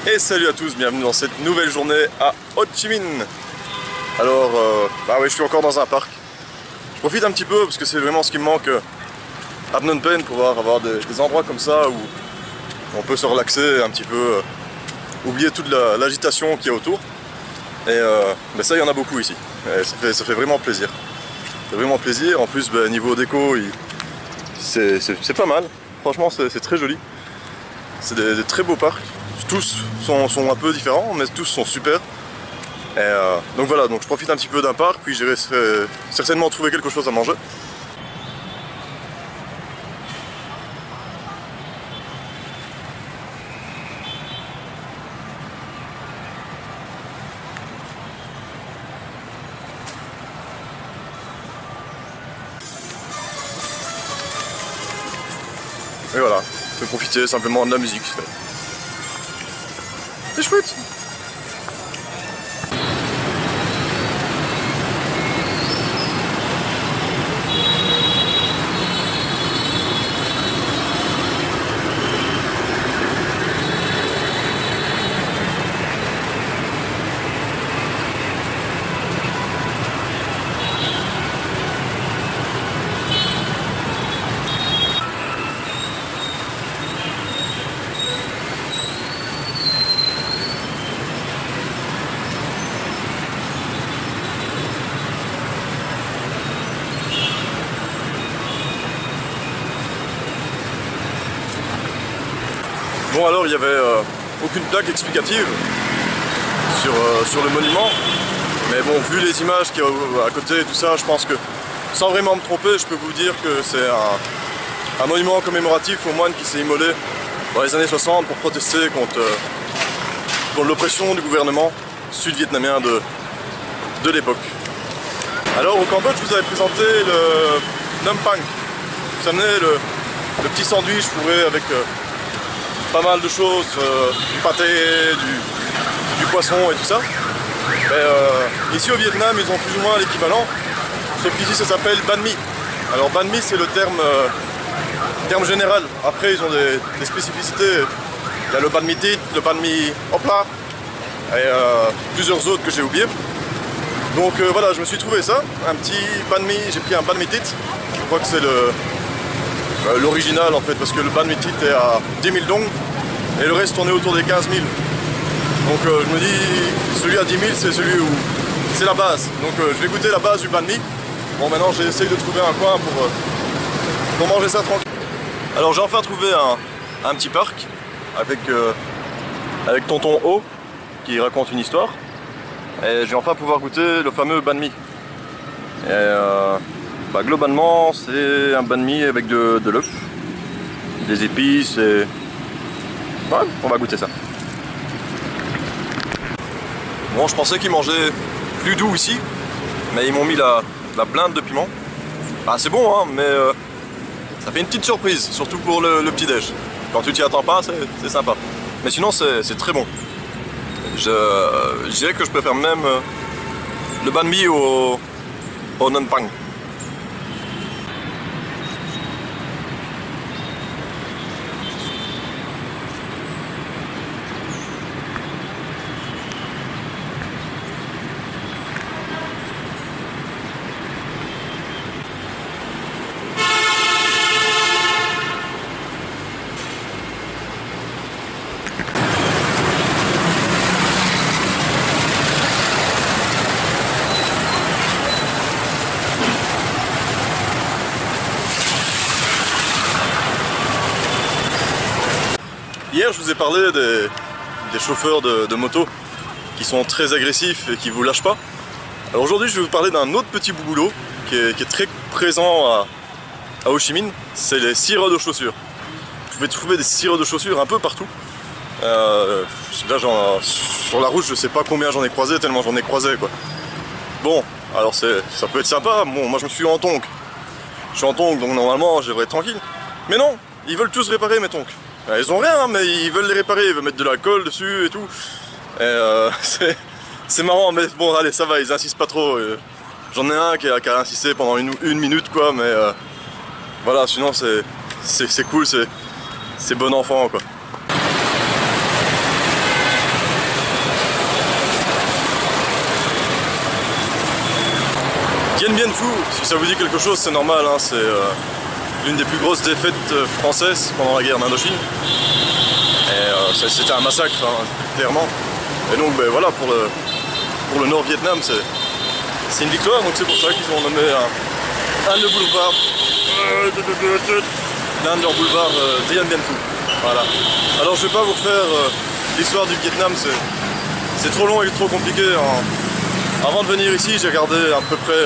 Et salut à tous, bienvenue dans cette nouvelle journée à Ho Chi Minh. Alors, je suis encore dans un parc. Je profite un petit peu parce que c'est vraiment ce qui me manque à Phnom Penh, pouvoir avoir des endroits comme ça où on peut se relaxer un petit peu, oublier toute l'agitation qu'il y a autour. Et ça, il y en a beaucoup ici. Et ça fait vraiment plaisir. C'est vraiment plaisir. En plus, niveau déco, c'est pas mal. Franchement, c'est très joli. C'est des très beaux parcs. Tous sont un peu différents, mais tous sont super. Et donc voilà, donc je profite un petit peu d'un parc, puis j'irai certainement trouver quelque chose à manger. Et voilà, je peux profiter simplement de la musique. C'est chouette. Bon, alors il n'y avait aucune plaque explicative sur le monument, mais bon, vu les images qu'il y a à côté et tout ça, je pense que sans vraiment me tromper, je peux vous dire que c'est un monument commémoratif au moine qui s'est immolé dans les années 60 pour protester contre l'oppression du gouvernement sud-vietnamien de l'époque. Alors au Cambodge, je vous avais présenté le Nam Pang. Vous savez, le petit sandwich fourré avec pas mal de choses, du pâté, du poisson et tout ça. Mais ici au Vietnam, ils ont plus ou moins l'équivalent, sauf qu'ici ça s'appelle banh mi. Alors banh mi, c'est le terme général. Après, ils ont des spécificités. Il y a le banh mi thit, le banh mi hopla et plusieurs autres que j'ai oubliés. Donc voilà, je me suis trouvé ça, un petit banh mi. J'ai pris un banh mi thit. Je crois que c'est l'original en fait, parce que le banh mi thit est à 10 000 dong et le reste tournait autour des 15 000. Donc je me dis, celui à 10 000 c'est celui où c'est la base. Donc je vais goûter la base du banh mi. Bon, maintenant j'essaye de trouver un coin pour manger ça tranquille. Alors j'ai enfin trouvé un petit parc avec tonton O qui raconte une histoire. Et je vais enfin pouvoir goûter le fameux banh mi. Et globalement, c'est un banh mi avec de l'œuf, des épices et... Ouais, on va goûter ça. Bon, je pensais qu'ils mangeaient plus doux ici, mais ils m'ont mis la blinde de piment. Bah, c'est bon, hein, mais ça fait une petite surprise, surtout pour le petit-déj. Quand tu t'y attends pas, c'est sympa. Mais sinon, c'est très bon. Je dirais que je préfère même le banh mi au Nam Pang. Hier, je vous ai parlé des chauffeurs de moto qui sont très agressifs et qui vous lâchent pas. Alors aujourd'hui, je vais vous parler d'un autre petit boulot qui est très présent à Ho Chi Minh, c'est les cireurs de chaussures. Vous pouvez trouver des cireurs de chaussures un peu partout. Là, sur la route, je sais pas combien j'en ai croisé, tellement j'en ai croisé quoi. Bon, alors ça peut être sympa. Bon, moi je me suis en tongs. Je suis en tongs, donc normalement, je devrais être tranquille. Mais non, ils veulent tous réparer mes tongs. Ils ont rien, mais ils veulent les réparer, ils veulent mettre de la colle dessus et tout. Et c'est marrant, mais bon, allez, ça va, ils insistent pas trop. J'en ai un qui a insisté pendant une minute, quoi, mais voilà, sinon c'est cool, c'est bon enfant, quoi. Dien Bien Phu, si ça vous dit quelque chose, c'est normal, hein, c'est l'une des plus grosses défaites françaises pendant la guerre d'Indochine. Et c'était un massacre, hein, clairement. Et donc ben, voilà, pour le Nord-Vietnam, c'est une victoire, donc c'est pour ça qu'ils ont nommé un de boulevard, l'un de leurs boulevards Dien Bien Phu. Voilà. Alors je vais pas vous refaire l'histoire du Vietnam, c'est trop long et trop compliqué. Avant de venir ici, j'ai regardé à peu près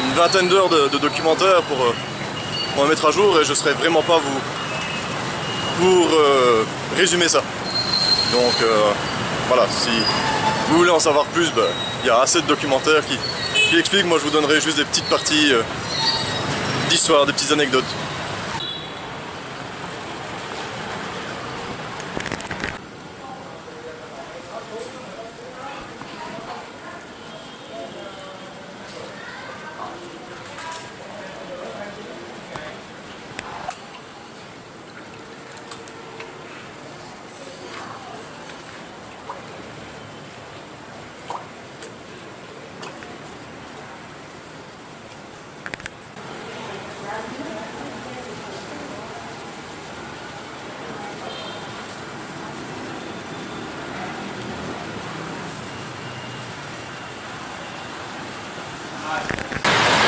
une vingtaine d'heures de documentaires pour me mettre à jour, et je ne serai vraiment pas pour résumer ça. Donc voilà, si vous voulez en savoir plus, ben, y a assez de documentaires qui expliquent. Moi je vous donnerai juste des petites parties d'histoire, des petites anecdotes.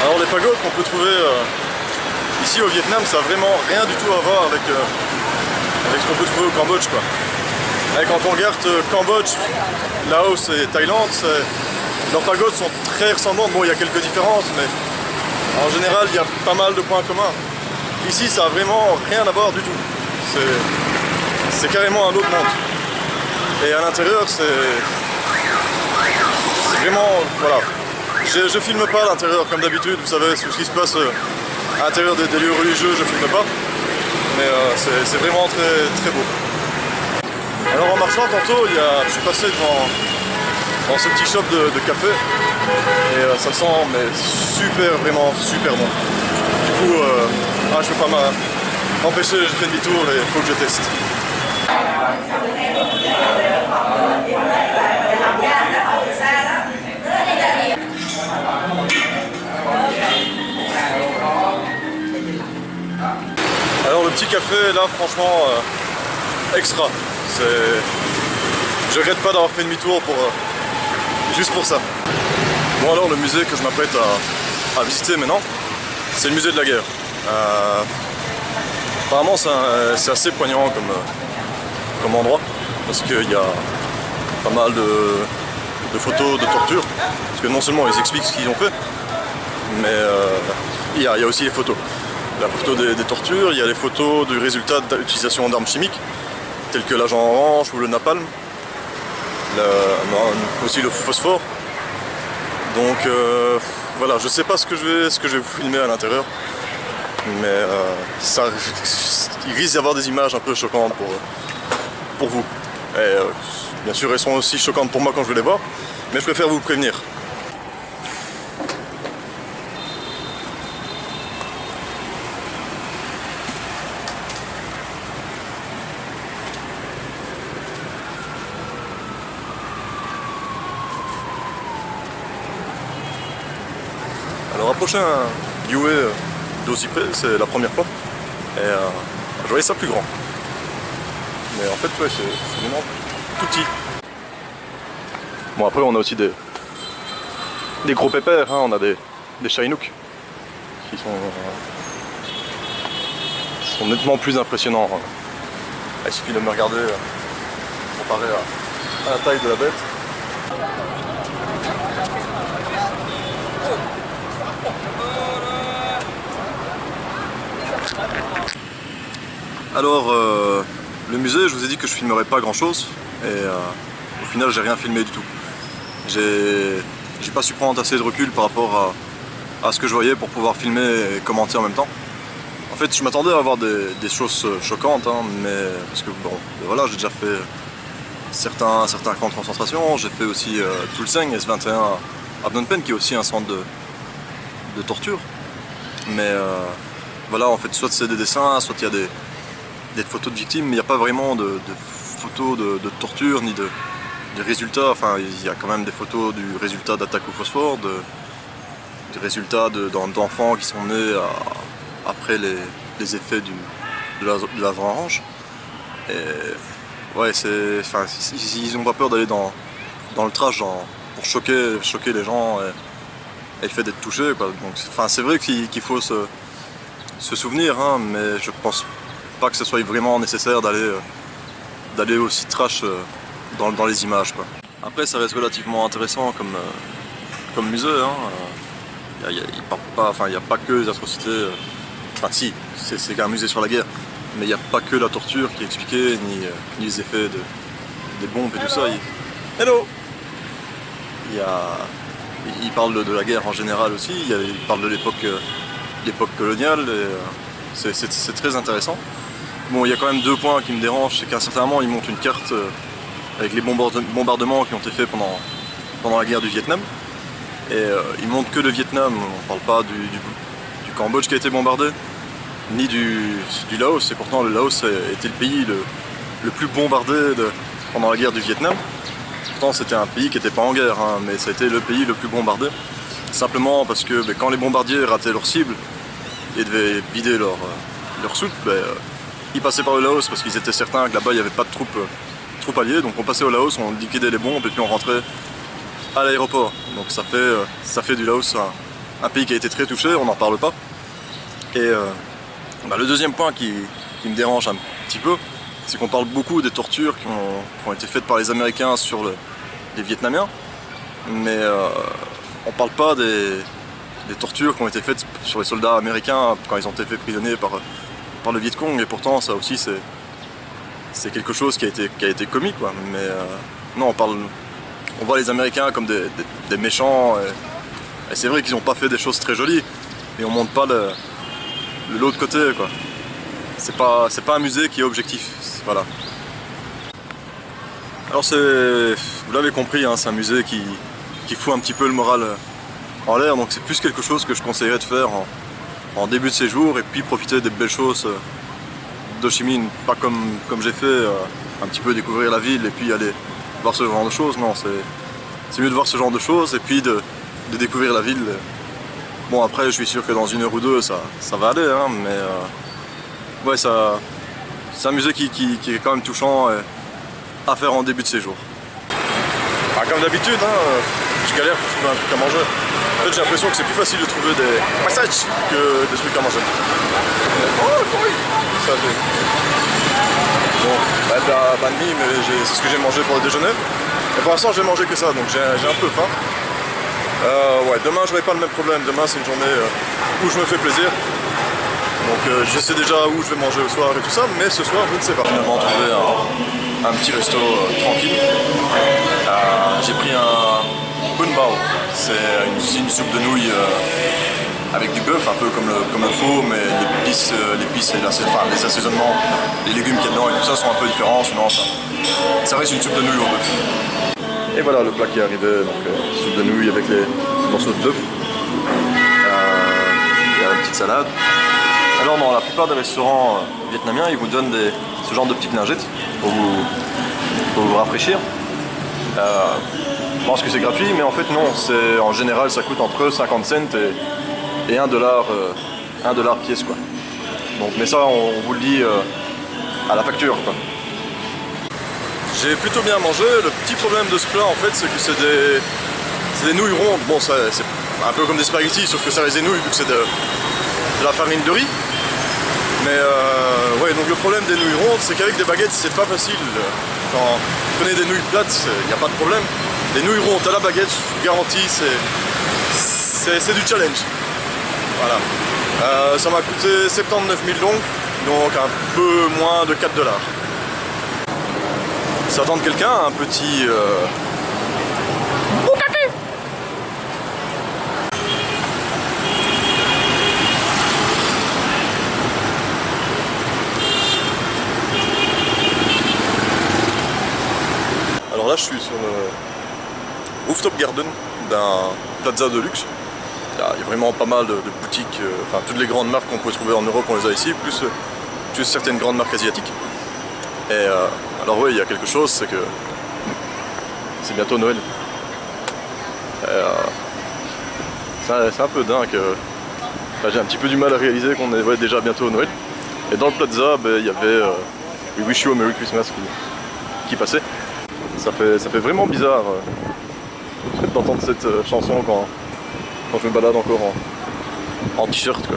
Alors les pagodes qu'on peut trouver ici au Vietnam, ça n'a vraiment rien du tout à voir avec ce qu'on peut trouver au Cambodge, quoi. Et quand on regarde Cambodge, Laos et Thaïlande, leurs pagodes sont très ressemblantes. Bon, il y a quelques différences, mais en général, il y a pas mal de points communs. Ici, ça n'a vraiment rien à voir du tout. C'est carrément un autre monde. Et à l'intérieur, c'est vraiment... Voilà. Je filme pas à l'intérieur comme d'habitude, vous savez, tout ce qui se passe à l'intérieur des lieux religieux, je filme pas. Mais c'est vraiment très, très beau. Alors en marchant tantôt, je suis passé devant ce petit shop de café. Et ça sent mais super, vraiment super bon. Du coup, je peux pas m'empêcher, j'ai fait demi-tour et il faut que je teste. Alors le petit café là, franchement, extra. Je regrette pas d'avoir fait demi-tour juste pour ça. Bon alors le musée que je m'apprête à visiter maintenant, c'est le musée de la guerre. Apparemment c'est assez poignant comme endroit, parce qu'il y a pas mal de photos de torture, parce que non seulement ils expliquent ce qu'ils ont fait, mais il y a aussi les photos. La photo des tortures, il y a les photos du résultat d'utilisation d'armes chimiques, telles que l'agent orange ou le napalm, aussi le phosphore. Donc voilà, je sais pas ce que je vais vous filmer à l'intérieur, mais il risque d'y avoir des images un peu choquantes pour vous. Et bien sûr, elles sont aussi choquantes pour moi quand je vais les voir, mais je préfère vous prévenir. Alors approcher un Yue d'aussi près, c'est la première fois, et je voyais ça plus grand. Mais en fait, ouais, c'est vraiment tout petit. Bon, après, on a aussi des gros pépères, hein. On a des Chinook qui sont nettement plus impressionnants. Il suffit de me regarder comparé à la taille de la bête. Alors, le musée, je vous ai dit que je filmerais pas grand chose, et au final j'ai rien filmé du tout. J'ai pas su prendre assez de recul par rapport à ce que je voyais pour pouvoir filmer et commenter en même temps. En fait, je m'attendais à avoir des choses choquantes, hein, mais parce que bon, voilà, j'ai déjà fait certains camps de concentration, j'ai fait aussi Tuol Seng S21 à Phnom Penh, qui est aussi un centre de torture. Mais voilà, en fait, soit c'est des dessins, soit il y a des photos de victimes, mais il n'y a pas vraiment de photos de torture ni de résultats. Enfin, il y a quand même des photos du résultat d'attaque au phosphore, résultat d'enfants qui sont nés après les effets de l'avalanche. Et ouais, ils n'ont pas peur d'aller dans le trash pour choquer les gens et le fait d'être touché, quoi. Donc c'est vrai qu'il faut se souvenir, hein, mais je pense pas que ce soit vraiment nécessaire d'aller aussi trash dans les images, quoi. Après, ça reste relativement intéressant comme musée, hein. Il n'y a pas que les atrocités, enfin si, c'est un musée sur la guerre, mais il n'y a pas que la torture qui est expliquée, ni les effets des bombes et tout ça. Hello! Il parle de la guerre en général aussi, il parle de l'époque coloniale, et c'est très intéressant. Bon, il y a quand même deux points qui me dérangent, c'est qu'à un certain moment, il montre une carte avec les bombardements qui ont été faits pendant la guerre du Vietnam. Et il montre que le Vietnam, on parle pas du Cambodge qui a été bombardé, ni du Laos, et pourtant le Laos était le pays le plus bombardé pendant la guerre du Vietnam. Pourtant c'était un pays qui n'était pas en guerre, hein, mais ça a été le pays le plus bombardé, simplement parce que quand les bombardiers rataient leur cible et devaient vider leur soute, ils passaient par le Laos parce qu'ils étaient certains que là-bas il n'y avait pas de troupes alliées, donc on passait au Laos, on liquidait les bombes et puis on rentrait à l'aéroport. Donc ça fait du Laos un pays qui a été très touché, on n'en parle pas. Et le deuxième point qui me dérange un petit peu, c'est qu'on parle beaucoup des tortures qui ont été faites par les Américains sur les Vietnamiens, mais on parle pas des tortures qui ont été faites sur les soldats américains quand ils ont été faits prisonniers par le Viet Cong, et pourtant ça aussi c'est quelque chose qui a été commis, quoi. Mais non, on voit les Américains comme des méchants, et c'est vrai qu'ils n'ont pas fait des choses très jolies, et on montre pas l'autre côté, quoi. C'est pas un musée qui est objectif, voilà. Alors vous l'avez compris, hein, c'est un musée qui fout un petit peu le moral en l'air, donc c'est plus quelque chose que je conseillerais de faire en début de séjour, et puis profiter des belles choses d'Ho Chi Minh, pas comme j'ai fait, un petit peu découvrir la ville et puis aller voir ce genre de choses. Non, c'est mieux de voir ce genre de choses et puis de découvrir la ville. Bon, après je suis sûr que dans 1 heure ou 2 ça va aller, hein, mais ouais, c'est un musée qui est quand même touchant à faire en début de séjour. Comme d'habitude, hein, je galère pour trouver un truc à manger. En fait, j'ai l'impression que c'est plus facile de trouver des massages que des trucs à manger. Oh, oui. Ça fait. Bon, banh mi, mais c'est ce que j'ai mangé pour le déjeuner. Et pour l'instant, je vais manger que ça, donc j'ai un peu faim. Ouais, demain, j'aurai pas le même problème. Demain, c'est une journée où je me fais plaisir. Donc, je sais déjà où je vais manger au soir et tout ça, mais ce soir, je ne sais pas. Finalement, trouvé un petit resto tranquille. J'ai pris un bun bao. C'est une soupe de nouilles avec du bœuf, un peu comme le pho, mais l'épice et les assaisonnements, les légumes qu'il y a dedans et tout ça sont un peu différents, sinon ça reste une soupe de nouilles au bœuf. Et voilà le plat qui est arrivé, donc soupe de nouilles avec les morceaux de bœuf. Il y a une petite salade. Alors dans la plupart des restaurants vietnamiens, ils vous donnent ce genre de petites lingettes pour vous rafraîchir. Je pense que c'est gratuit, mais en fait non, en général ça coûte entre 50 cents et $1 pièce, quoi. Donc, mais ça on vous le dit à la facture, quoi. J'ai plutôt bien mangé. Le petit problème de ce plat en fait c'est que c'est des nouilles rondes. Bon, c'est un peu comme des spaghettis, sauf que ça reste des nouilles vu que c'est de la farine de riz. Mais ouais, donc le problème des nouilles rondes c'est qu'avec des baguettes c'est pas facile. Quand vous prenez des nouilles plates, il n'y a pas de problème. Les nouilles rondes à la baguette, je vous garantis, c'est du challenge. Voilà. Ça m'a coûté 79 000 dong, donc un peu moins de $4. Ça attend de quelqu'un, un petit... Alors là, je suis sur le rooftop garden d'un plaza de luxe. Il y a vraiment pas mal de boutiques, enfin toutes les grandes marques qu'on peut trouver en Europe, on les a ici, plus certaines grandes marques asiatiques. Et alors oui, il y a quelque chose, c'est que c'est bientôt Noël. C'est un peu dingue. J'ai un petit peu du mal à réaliser qu'on est déjà bientôt au Noël. Et dans le plaza, il y avait We Wish You a Merry Christmas qui passait. Ça fait vraiment bizarre d'entendre cette chanson quand je me balade encore en t-shirt, quoi.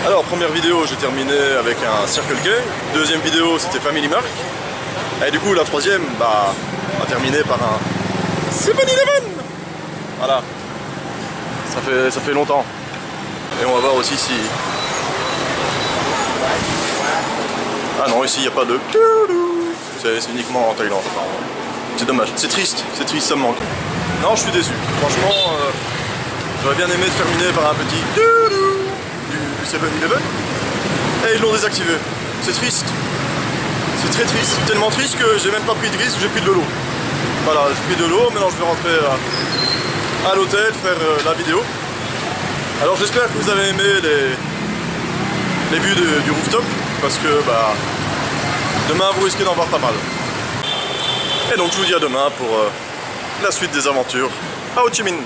Alors, première vidéo, j'ai terminé avec un Circle K. Deuxième vidéo, c'était Family Mart. Et du coup, la troisième, on a terminé par un 7-Eleven. Voilà. Ça fait longtemps. Et on va voir aussi si... Ah non, ici, il n'y a pas de... C'est uniquement en Thaïlande, apparemment. C'est dommage. C'est triste, ça me manque. Non, je suis déçu. Franchement, j'aurais bien aimé terminer par un petit... du 7-Eleven. Et ils l'ont désactivé. C'est triste. C'est très triste. Tellement triste que j'ai même pas pris de risque, j'ai pris de l'eau. Voilà, j'ai pris de l'eau. Maintenant je vais rentrer à l'hôtel, faire la vidéo. Alors j'espère que vous avez aimé les vues du rooftop. Parce que demain vous risquez d'en voir pas mal. Et donc je vous dis à demain pour la suite des aventures à Ho Chi Minh.